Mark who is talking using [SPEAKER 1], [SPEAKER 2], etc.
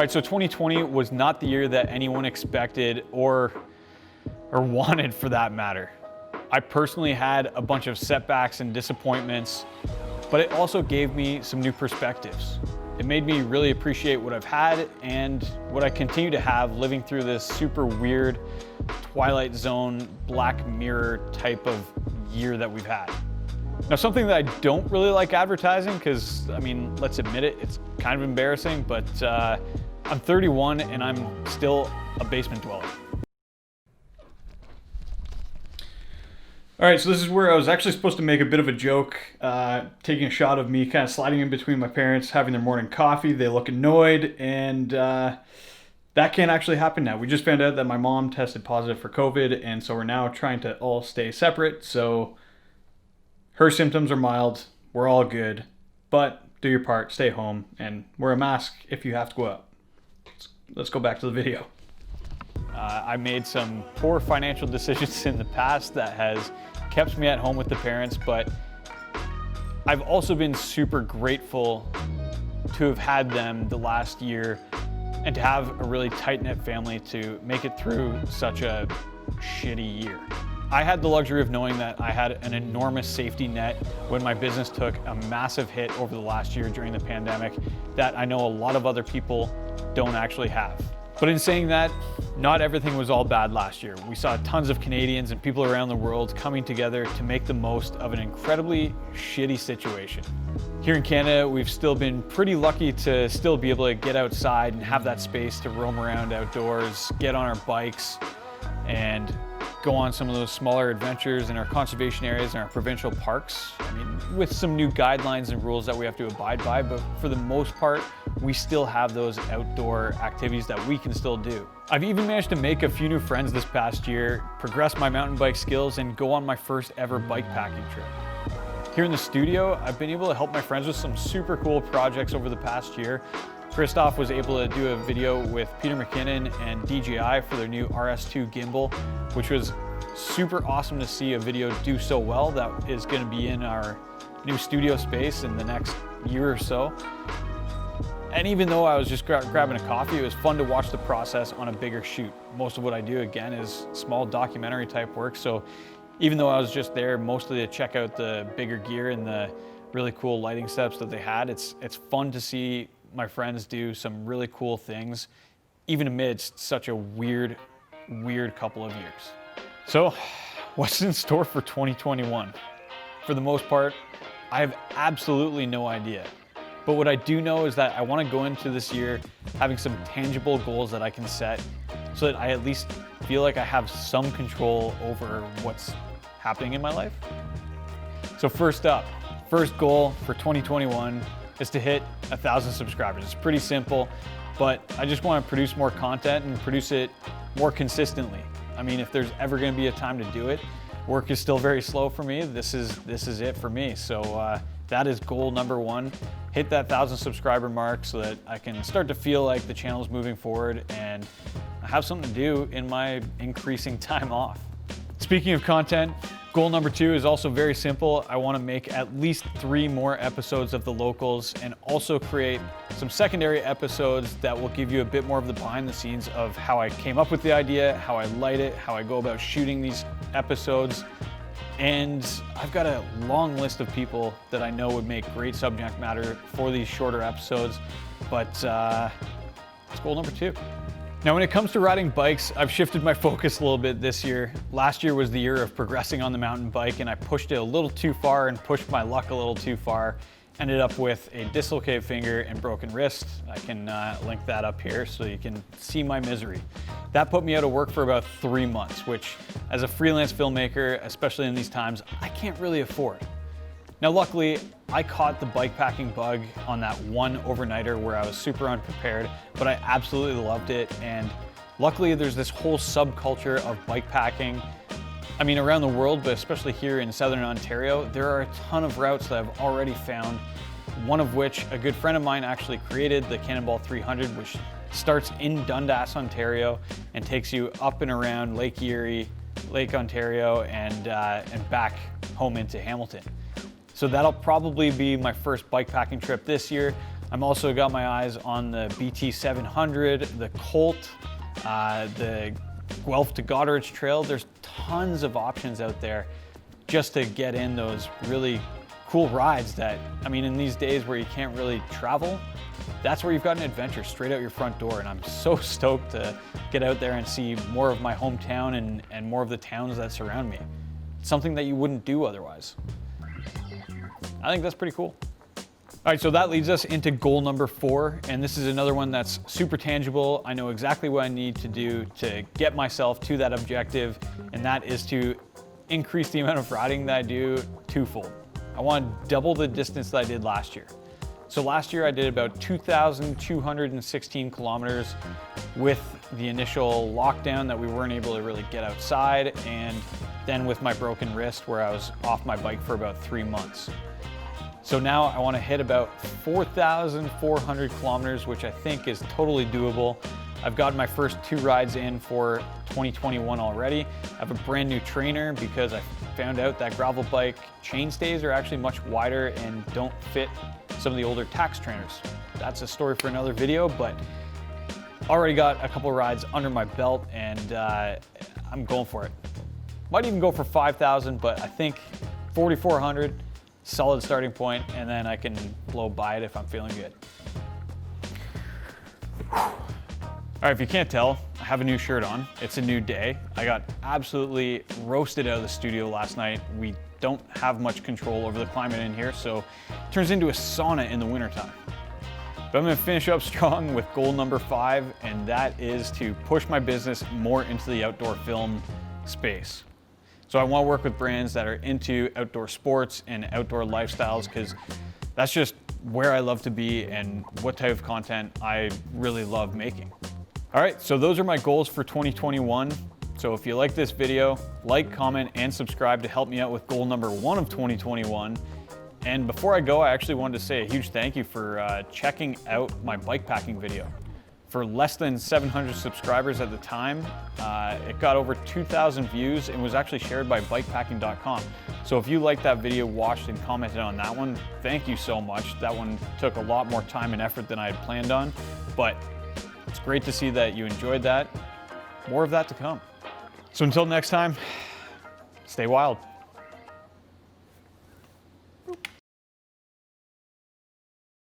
[SPEAKER 1] right, so 2020 was not the year that anyone expected or wanted for that matter. I personally had a bunch of setbacks and disappointments, but it also gave me some new perspectives. It made me really appreciate what I've had and what I continue to have living through this super weird Twilight Zone, Black Mirror type of year that we've had. Now, something that I don't really like advertising, because I mean, let's admit it, it's kind of embarrassing, but I'm 31 and I'm still a basement dweller. All right, so this is where I was actually supposed to make a bit of a joke, taking a shot of me kind of sliding in between my parents, having their morning coffee. They look annoyed, and that can't actually happen now. We just found out that my mom tested positive for COVID, and so we're now trying to all stay separate. So her symptoms are mild, we're all good, but do your part, stay home, and wear a mask if you have to go out. Let's go back to the video. I made some poor financial decisions in the past that has kept me at home with the parents, but I've also been super grateful to have had them the last year and to have a really tight-knit family to make it through such a shitty year. I had the luxury of knowing that I had an enormous safety net when my business took a massive hit over the last year during the pandemic that I know a lot of other people don't actually have. But in saying that, not everything was all bad last year. We saw tons of Canadians and people around the world coming together to make the most of an incredibly shitty situation. Here in Canada, we've still been pretty lucky to still be able to get outside and have that space to roam around outdoors, get on our bikes, and go on some of those smaller adventures in our conservation areas and our provincial parks. I mean, with some new guidelines and rules that we have to abide by, but for the most part, we still have those outdoor activities that we can still do. I've even managed to make a few new friends this past year, progress my mountain bike skills, and go on my first ever bike packing trip. Here in the studio, I've been able to help my friends with some super cool projects over the past year. Christoph was able to do a video with Peter McKinnon and DJI for their new RS2 gimbal, which was super awesome to see a video do so well. That is going to be in our new studio space in the next year or so. And even though I was just grabbing a coffee, it was fun to watch the process on a bigger shoot. Most of what I do, again, is small documentary type work. So even though I was just there mostly to check out the bigger gear and the really cool lighting setups that they had, it's fun to see my friends do some really cool things, even amidst such a weird couple of years. So what's in store for 2021? For the most part, I have absolutely no idea. But what I do know is that I want to go into this year having some tangible goals that I can set so that I at least feel like I have some control over what's happening in my life. So first goal for 2021 is to hit 1,000 subscribers. It's pretty simple, but I just want to produce more content and produce it more consistently. I mean, if there's ever going to be a time to do it, work is still very slow for me. This is it for me. So that is goal number one. Hit that 1,000 subscriber mark so that I can start to feel like the channel is moving forward and I have something to do in my increasing time off. Speaking of content, goal number two is also very simple. I want to make at least 3 more episodes of The Locals and also create some secondary episodes that will give you a bit more of the behind the scenes of how I came up with the idea, how I light it, how I go about shooting these episodes. And I've got a long list of people that I know would make great subject matter for these shorter episodes, but that's goal number 2. Now, when it comes to riding bikes, I've shifted my focus a little bit this year. Last year was the year of progressing on the mountain bike, and I pushed it a little too far and pushed my luck a little too far. Ended up with a dislocated finger and broken wrist. I can link that up here so you can see my misery. That put me out of work for about 3 months, which as a freelance filmmaker, especially in these times, I can't really afford. Now, luckily, I caught the bike packing bug on that one overnighter where I was super unprepared, but I absolutely loved it. And luckily, there's this whole subculture of bike packing. I mean, around the world, but especially here in Southern Ontario, there are a ton of routes that I've already found, one of which a good friend of mine actually created, the Cannonball 300, which starts in Dundas, Ontario, and takes you up and around Lake Erie, Lake Ontario, and back home into Hamilton. So that'll probably be my first bike packing trip this year.
[SPEAKER 2] I'm also got my eyes on the BT 700, the Colt, the Guelph to Goderich Trail. There's tons of options out there just to get in those really cool rides that, I mean, in these days where you can't really travel, that's where you've got an adventure straight out your front door. And I'm so stoked to get out there and see more of my hometown and more of the towns that surround me. It's something that you wouldn't do otherwise. I think that's pretty cool. All right, so that leads us into goal number 4, and this is another one that's super tangible. I know exactly what I need to do to get myself to that objective, and that is to increase the amount of riding that I do twofold. I want to double the distance that I did last year. So last year I did about 2,216 kilometers with the initial lockdown that we weren't able to really get outside, and then with my broken wrist where I was off my bike for about 3 months. So now I want to hit about 4,400 kilometers, which I think is totally doable. I've gotten my first 2 rides in for 2021 already. I have a brand new trainer because I found out that gravel bike chainstays are actually much wider and don't fit some of the older tax trainers. That's a story for another video, but already got a couple rides under my belt, and I'm going for it. Might even go for 5,000, but I think 4,400, solid starting point, and then I can blow by it if I'm feeling good. All right, if you can't tell, I have a new shirt on. It's a new day. I got absolutely roasted out of the studio last night. We don't have much control over the climate in here, so it turns into a sauna in the wintertime. But I'm gonna finish up strong with goal number 5, and that is to push my business more into the outdoor film space. So I want to work with brands that are into outdoor sports and outdoor lifestyles, because that's just where I love to be and what type of content I really love making. All right, so those are my goals for 2021. So if you like this video, like, comment, and subscribe to help me out with goal number 1 of 2021. And before I go, I actually wanted to say a huge thank you for checking out my bikepacking video. For less than 700 subscribers at the time, it got over 2,000 views and was actually shared by bikepacking.com. So if you liked that video, watched and commented on that one, thank you so much. That one took a lot more time and effort than I had planned on, but it's great to see that you enjoyed that. More of that to come. So until next time, stay wild.